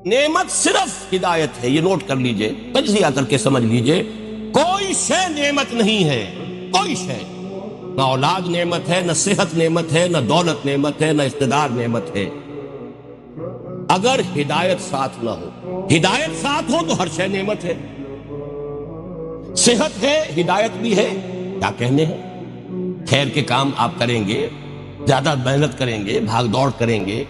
نعمت صرف ہدایت ہے، یہ نوٹ کر لیجئے، تجزیہ کر کے سمجھ لیجئے۔ کوئی شے نعمت نہیں ہے، کوئی شے، نہ اولاد نعمت ہے، نہ صحت نعمت ہے، نہ دولت نعمت ہے، نہ اقتدار نعمت ہے، اگر ہدایت ساتھ نہ ہو۔ ہدایت ساتھ ہو تو ہر شے نعمت ہے۔ صحت ہے، ہدایت بھی ہے، کیا کہنے ہیں، خیر کے کام آپ کریں گے، زیادہ محنت کریں گے، بھاگ دوڑ کریں گے،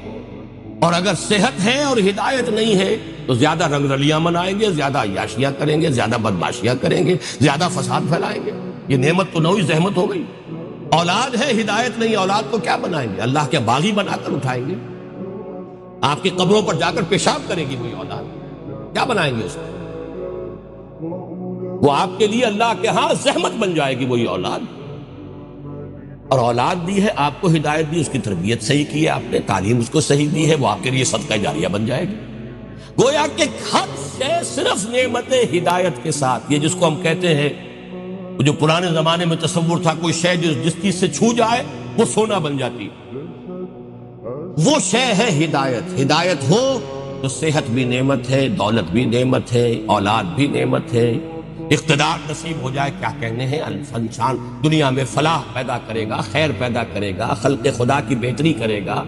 اور اگر صحت ہے اور ہدایت نہیں ہے تو زیادہ رنگ رلیاں منائیں گے، زیادہ عیاشیاں کریں گے، زیادہ بدماشیاں کریں گے، زیادہ فساد پھیلائیں گے۔ یہ نعمت تو نوعی زحمت ہو گئی۔ اولاد ہے، ہدایت نہیں، اولاد کو کیا بنائیں گے؟ اللہ کے باغی بنا کر اٹھائیں گے۔ آپ کی قبروں پر جا کر پیشاب کرے گی وہی اولاد، کیا بنائیں گے اس کو؟ وہ آپ کے لیے اللہ کے ہاں زحمت بن جائے گی وہی اولاد۔ اور اولاد دی ہے، آپ کو ہدایت دی، اس کی تربیت صحیح کی ہے آپ نے، تعلیم اس کو صحیح دی ہے، وہ آپ کے لیے صدقہ جاریہ بن جائے گی۔ گویا کہ ہر شے صرف نعمت ہدایت کے ساتھ، یہ جس کو ہم کہتے ہیں، جو پرانے زمانے میں تصور تھا، کوئی شے جس چیز سے چھو جائے وہ سونا بن جاتی، وہ شے ہے ہدایت۔ ہدایت ہو تو صحت بھی نعمت ہے، دولت بھی نعمت ہے، اولاد بھی نعمت ہے، اقتدار نصیب ہو جائے، کیا کہنے ہیں، انسان دنیا میں فلاح پیدا کرے گا، خیر پیدا کرے گا، خلق خدا کی بہتری کرے گا،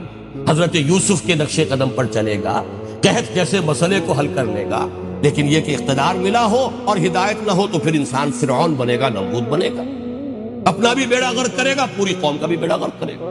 حضرت یوسف کے نقش قدم پر چلے گا، قحط جیسے مسئلے کو حل کر لے گا۔ لیکن یہ کہ اقتدار ملا ہو اور ہدایت نہ ہو تو پھر انسان فرعون بنے گا، نمرود بنے گا، اپنا بھی بیڑا غرق کرے گا، پوری قوم کا بھی بیڑا غرق کرے گا۔